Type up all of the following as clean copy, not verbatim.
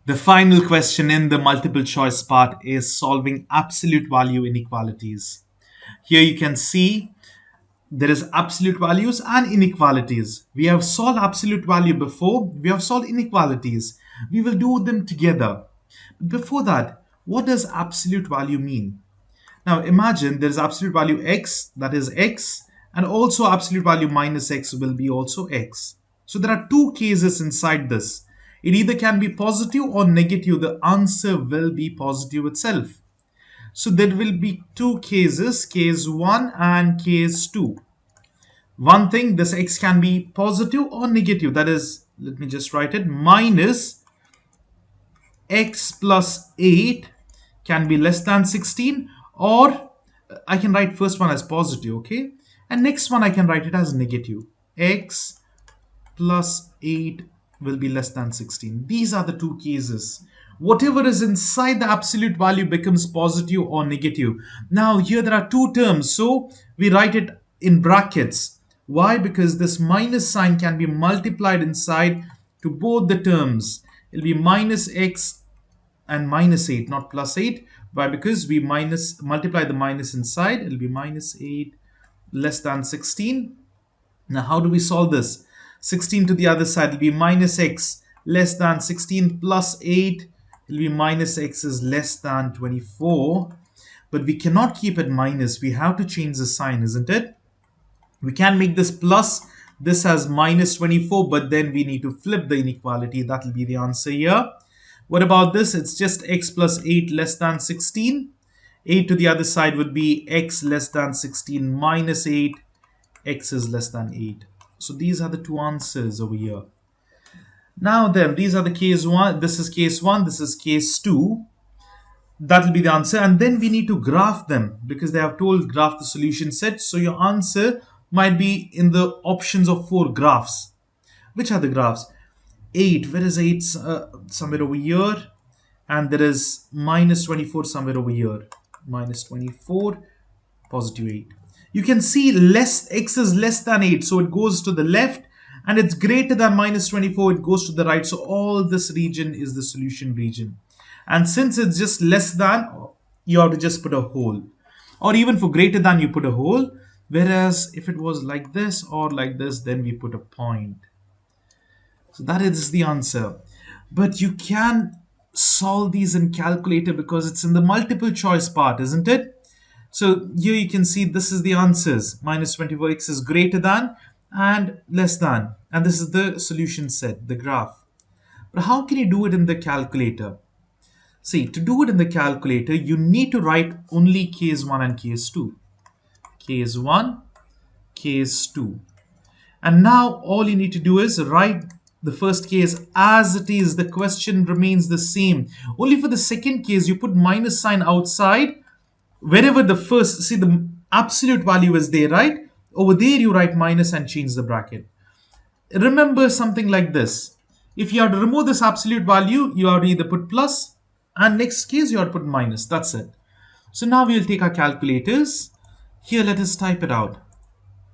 The final question in the multiple choice part is solving absolute value inequalities. Here you can see there is absolute values and inequalities. We have solved absolute value before, we have solved inequalities. We will do them together. Before that, what does absolute value mean? Now imagine there is absolute value x, that is x, and also absolute value minus x will be also x. So there are two cases inside this. It either can be positive or negative. The answer will be positive itself. So there will be two cases, case 1 and case 2. One thing, this x can be positive or negative. That is, let me just write it, minus x plus 8 can be less than 16, or I can write first one as positive, okay? And next one I can write it as negative. X plus 8 will be less than 16. These are the two cases. Whatever is inside the absolute value becomes positive or negative. Now here there are two terms, so we write it in brackets. Why? Because this minus sign can be multiplied inside to both the terms. It will be minus x and minus 8, not plus 8. Why? Because we multiply the minus inside. It will be minus 8 less than 16. Now how do we solve this? 16 to the other side will be minus x less than 16 plus 8 will be minus x is less than 24. But we cannot keep it minus. We have to change the sign, isn't it? We can make this plus, this has minus 24, but then we need to flip the inequality. That will be the answer here. What about this? It's just x plus 8 less than 16. 8 to the other side would be x less than 16 minus 8. X is less than 8. So these are the two answers over here. Now then, these are the case 1. This is case 1. This is case 2. That will be the answer. And then we need to graph them because they have told graph the solution set. So your answer might be in the options of 4 graphs. Which are the graphs? 8. Where is 8? Somewhere over here. And there is minus 24 somewhere over here. Minus 24, positive 8. You can see x is less than 8. So it goes to the left. And it's greater than minus 24. It goes to the right. So all this region is the solution region. And since it's just less than, you have to just put a hole. Or even for greater than, you put a hole. Whereas if it was like this or like this, then we put a point. So that is the answer. But you can solve these in calculator because it's in the multiple choice part, isn't it? So here you can see this is the answers. Minus 24x is greater than and less than. And this is the solution set, the graph. But how can you do it in the calculator? See, to do it in the calculator, you need to write only case 1 and case 2. Case 1, case 2. And now all you need to do is write the first case as it is. The question remains the same. Only for the second case, you put minus sign outside. Wherever the first, see the absolute value is there, right? Over there you write minus and change the bracket. Remember something like this. If you have to remove this absolute value, you have to either put plus and next case you have to put minus. That's it. So now we'll take our calculators. Here let us type it out.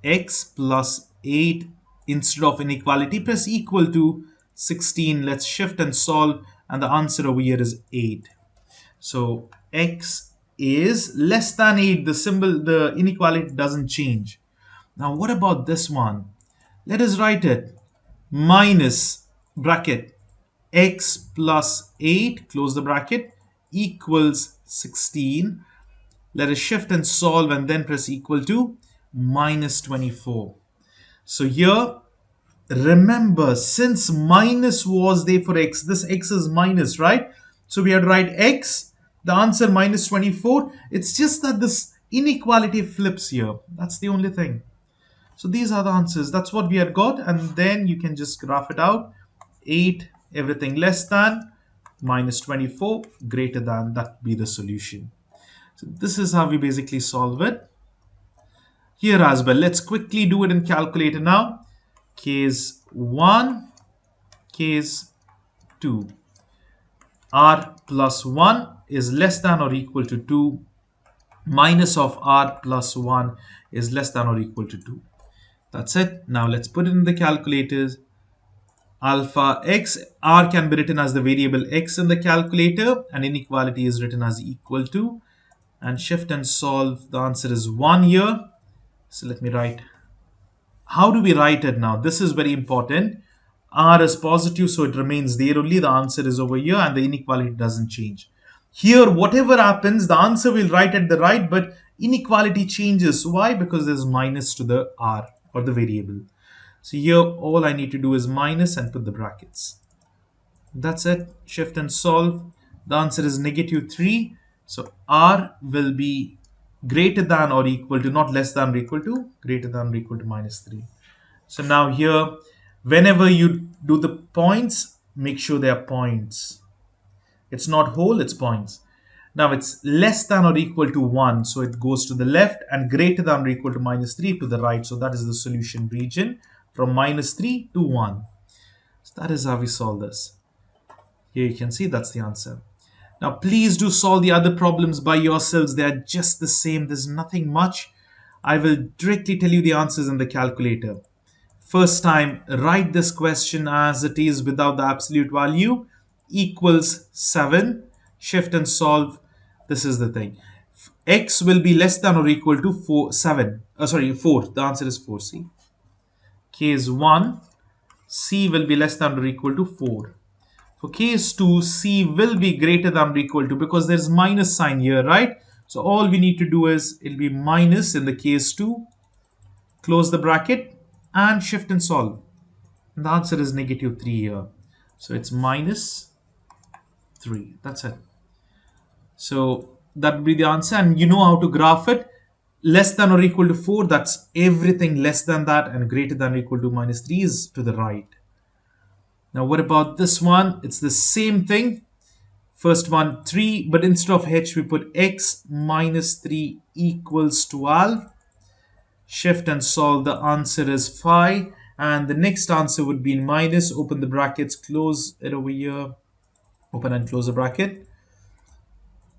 X plus 8 instead of inequality, press equal to 16. Let's shift and solve, and the answer over here is 8. So x is less than 8. The symbol, the inequality doesn't change. Now what about this one? Let us write it. Minus bracket x plus 8, close the bracket, equals 16. Let us shift and solve and then press equal to minus 24. So here, remember, since minus was there for x, this x is minus, right? So we have to write x, the answer minus 24. It's just that this inequality flips here. That's the only thing. So these are the answers. That's what we had got. And then you can just graph it out. 8, everything less than, minus 24, greater than. That be the solution. So this is how we basically solve it. Here as well, let's quickly do it in calculator now. Case 1, case 2. R plus 1 is less than or equal to 2. Minus of R plus 1 is less than or equal to 2. That's it. Now let's put it in the calculators. alpha x. R can be written as the variable x in the calculator, and inequality is written as equal to. And shift and solve, the answer is 1 here. So let me write. How do we write it now? This is very important. R is positive, so it remains there only. The answer is over here, and the inequality doesn't change. Here, whatever happens, the answer will write at the right, but inequality changes. Why? Because there's minus to the R or the variable. So here, all I need to do is minus and put the brackets. That's it. Shift and solve. The answer is negative 3. So R will be greater than or equal to, not less than or equal to, greater than or equal to minus 3. So now here, whenever you do the points, make sure they are points. It's not whole, it's points. Now it's less than or equal to 1, so it goes to the left, and greater than or equal to minus 3 to the right. So that is the solution region from minus 3 to 1. So that is how we solve this. Here you can see that's the answer. Now please do solve the other problems by yourselves. They are just the same. There's nothing much. I will directly tell you the answers in the calculator. First time, write this question as it is without the absolute value. Equals 7. Shift and solve. This is the thing. X will be less than or equal to 4. Sorry, 4. The answer is 4. See? K is 1. C will be less than or equal to 4. For case 2, C will be greater than or equal to, because there's minus sign here, right? So all we need to do is, it'll be minus in the case 2. Close the bracket and shift and solve. And the answer is negative 3 here. So it's minus 3. That's it. So that would be the answer. And you know how to graph it. Less than or equal to 4, that's everything less than that. And greater than or equal to minus 3 is to the right. Now what about this one? It's the same thing. First one 3, but instead of h we put x minus 3 equals 12. Shift and solve. The answer is 5. And the next answer would be in minus. Open the brackets, close it over here. Open and close the bracket.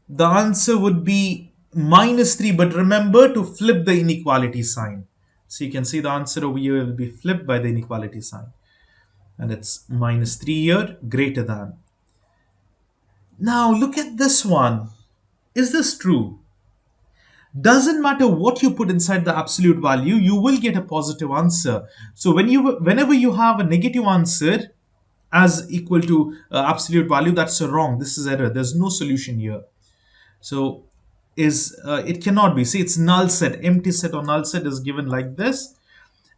The answer would be minus 3, but remember to flip the inequality sign. So you can see the answer over here will be flipped by the inequality sign. And it's minus 3 here, greater than. Now look at this one. Is this true? Doesn't matter what you put inside the absolute value, you will get a positive answer. So whenever you have a negative answer as equal to absolute value, that's wrong. This is error. There's no solution here. So it cannot be. See, it's null set. Empty set or null set is given like this.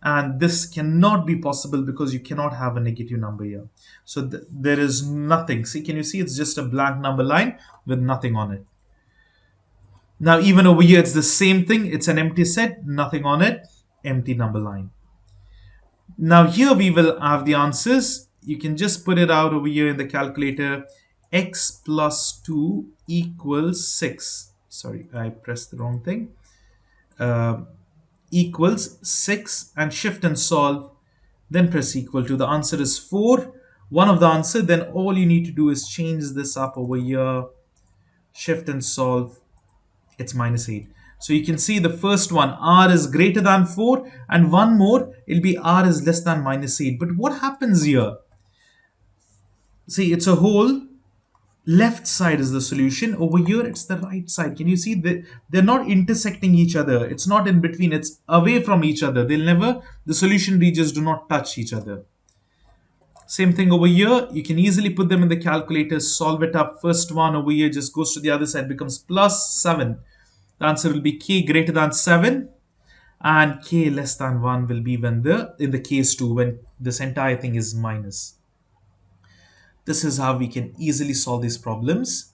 And this cannot be possible because you cannot have a negative number here. So there is nothing. See, can you see it's just a blank number line with nothing on it. Now even over here it's the same thing. It's an empty set, nothing on it, empty number line. Now here we will have the answers. You can just put it out over here in the calculator. X plus 2 equals 6. Sorry, I pressed the wrong thing. Equals 6, and shift and solve. Then press equal to. The answer is 4. One of the answer. Then all you need to do is change this up over here. Shift and solve. It's minus 8. So you can see the first one, R is greater than 4, and one more, it'll be R is less than minus 8. But what happens here? See, it's a whole. Left side is the solution. Over here, it's the right side. Can you see that they're not intersecting each other? It's not in between. It's away from each other. The solution regions do not touch each other. Same thing over here. You can easily put them in the calculator, solve it up. First one over here just goes to the other side, becomes plus 7. The answer will be k greater than 7, and k less than 1 will be when in the case 2, when this entire thing is minus. This is how we can easily solve these problems.